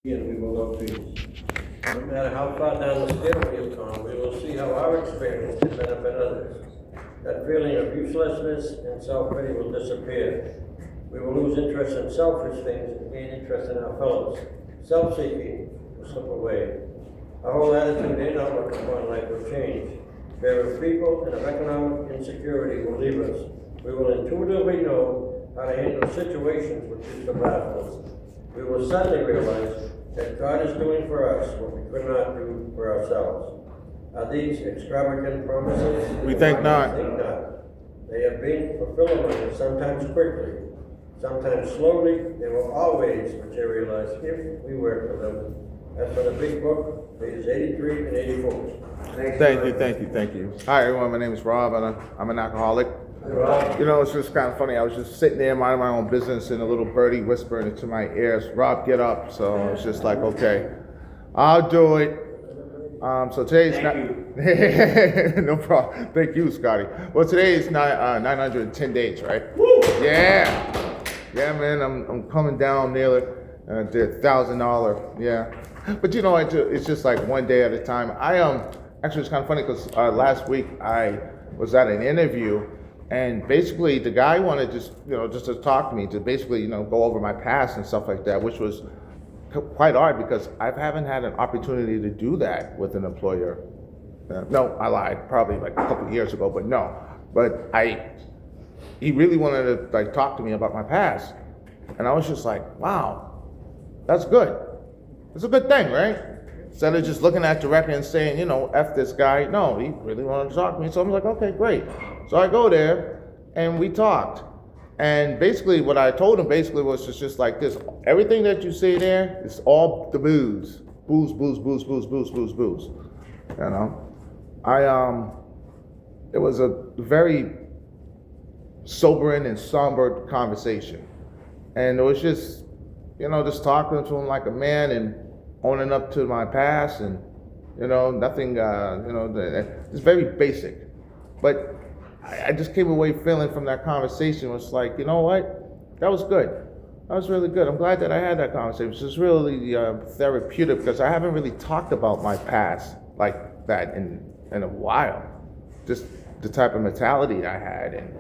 And we will know peace. No matter how far down the scale we have gone, we will see how our experience can benefit others. That feeling of uselessness and self-pity will disappear. We will lose interest in selfish things and gain interest in our fellows. Self-seeking will slip away. Our whole attitude and outlook upon life will change. Fear of people and of economic insecurity will leave us. We will intuitively know how to handle situations which used to baffle us. We will suddenly realize that God is doing for us what we could not do for ourselves. Are these extravagant promises? We think not. Think not. They have been fulfilled, sometimes quickly, sometimes slowly. They will always materialize if we work for them. That's for the big book, pages 83 and 84. Thank you. Hi everyone, my name is Rob and I'm an alcoholic. You know, it's just kind of funny. I was just sitting there minding my own business and a little birdie whispering into my ears, Rob, get up. So I was just like, okay, I'll do it. So today's no problem. Thank you, Scotty. Well, today is 910 days, right? Woo! Yeah, man. I'm coming down nearly the $1,000. Yeah, but you know, it's just like one day at a time. Actually, it's kind of funny because last week I was at an interview. And basically, the guy wanted just to talk to me, to basically, go over my past and stuff like that, which was quite hard because I haven't had an opportunity to do that with an employer. No, I lied, probably like a couple of years ago, but no. But he really wanted to talk to me about my past. And I was just like, wow, that's good. It's a good thing, right? Instead of just looking at the record and saying, F this guy. No, he really wanted to talk to me. So I'm like, okay, great. So I go there and we talked. And basically what I told him was just like this. Everything that you see there is all the booze. Booze. It was a very sobering and somber conversation. And it was just, just talking to him like a man and owning up to my past and, nothing, it's very basic. But I just came away feeling from that conversation was like, you know what? That was good. That was really good. I'm glad that I had that conversation. It was really therapeutic because I haven't really talked about my past like that in a while. Just the type of mentality I had and,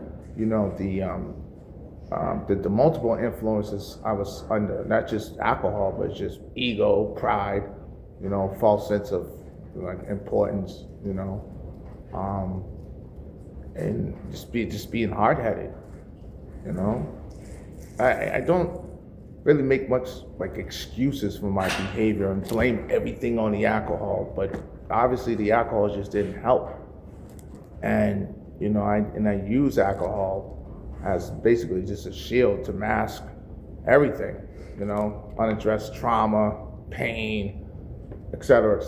the multiple influences I was under, not just alcohol, but just ego, pride, false sense of importance, and just being hard-headed, I don't really make much excuses for my behavior and blame everything on the alcohol, but obviously the alcohol just didn't help, and I use alcohol as basically just a shield to mask everything, unaddressed trauma, pain, et cetera.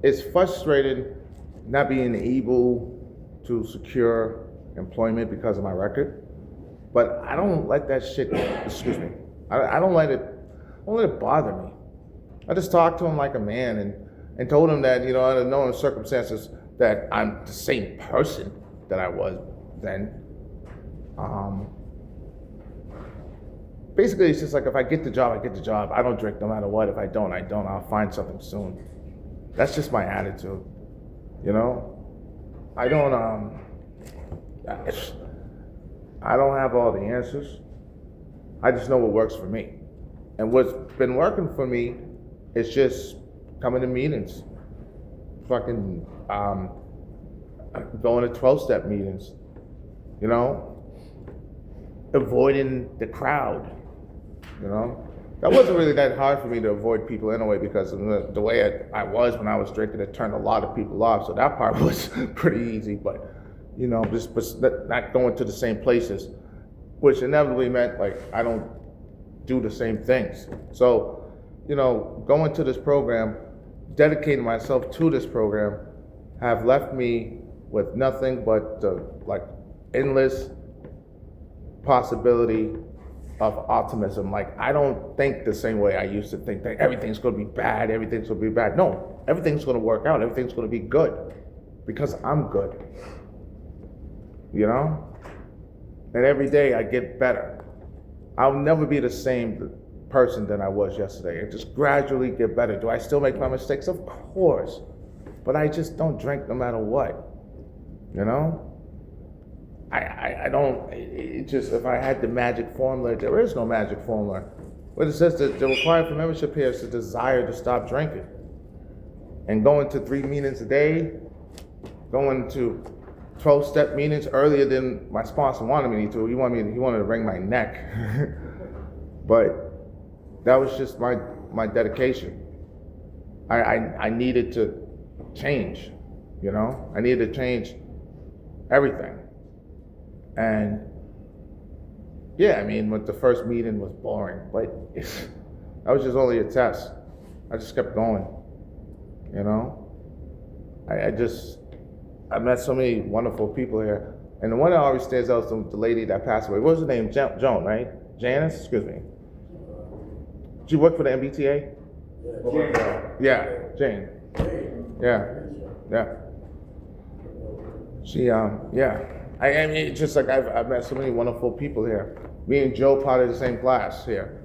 It's frustrating not being able to secure employment because of my record, but I don't let that shit, I don't let it bother me. I just talk to him like a man and told him that, under no circumstances that I'm the same person that I was then. Basically, it's just like if I get the job, I get the job. I don't drink no matter what. If I don't, I don't. I'll find something soon. That's just my attitude, I don't have all the answers. I just know what works for me. And what's been working for me is just coming to meetings, fucking going to 12-step meetings, avoiding the crowd, That wasn't really that hard for me to avoid people anyway because of the way I was when I was drinking, it turned a lot of people off. So that part was pretty easy, but, just not going to the same places, which inevitably meant I don't do the same things. So, going to this program, dedicating myself to this program, have left me with nothing but endless possibility of optimism. I don't think the same way I used to think that everything's going to be bad, everything's going to be bad. No, everything's going to work out, everything's going to be good because I'm good. And every day I get better. I'll never be the same person than I was yesterday. I just gradually get better. Do I still make my mistakes? Of course. But I just don't drink no matter what. You know? I don't, it just, if I had the magic formula, there is no magic formula. What it says that the requirement for membership here is the desire to stop drinking. And going to 3 meetings a day, going to 12-step meetings earlier than my sponsor wanted me to. He wanted to wring my neck. But that was just my dedication. I needed to change, you know? I needed to change everything. And yeah, I mean, the first meeting was boring, but that was just only a test. I just kept going, you know? I met so many wonderful people here. And the one that always stands out is the lady that passed away. What was her name? Joan, right? Janice? Excuse me. Did you work for the MBTA? Yeah, Jane. Yeah. She, yeah. I mean, just like I've met so many wonderful people here. Me and Joe part of the same class here.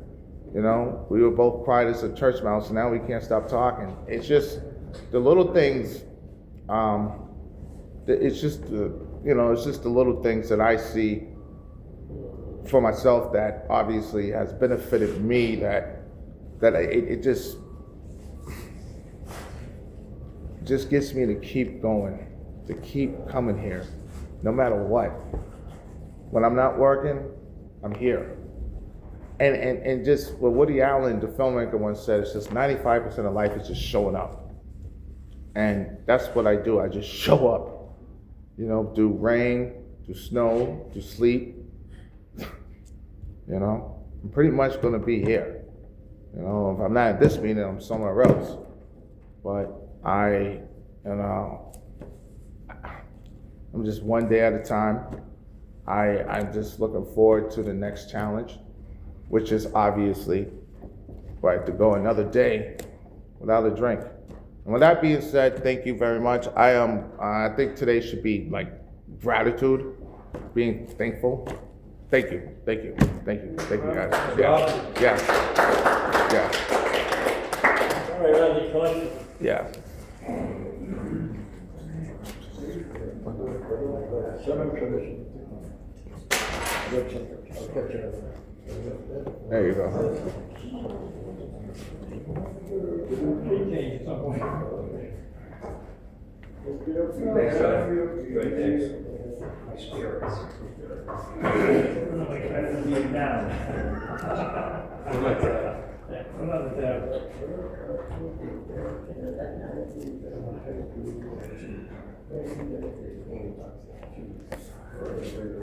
You know, we were both priors of church mouse, and now we can't stop talking. It's just the little things. It's just the little things that I see for myself that obviously has benefited me. That it just gets me to keep going, to keep coming here, no matter what. When I'm not working, I'm here. And just what Woody Allen, the filmmaker, once said, it's just 95% of life is just showing up. And that's what I do. I just show up, you know, through rain, through snow, through sleet. You know, I'm pretty much going to be here. You know, if I'm not at this meeting, I'm somewhere else. But I'm just one day at a time. I'm just looking forward to the next challenge, which is obviously, right, to go another day without a drink. And with that being said, thank you very much. I think today should be like gratitude, being thankful. Thank you guys. Yeah. All right, Randy, Colin. Yeah. 7 tradition. I'll catch you. There you go. Thanks, son. Good, thanks. Spirits. I'm excited to be down. Another tab.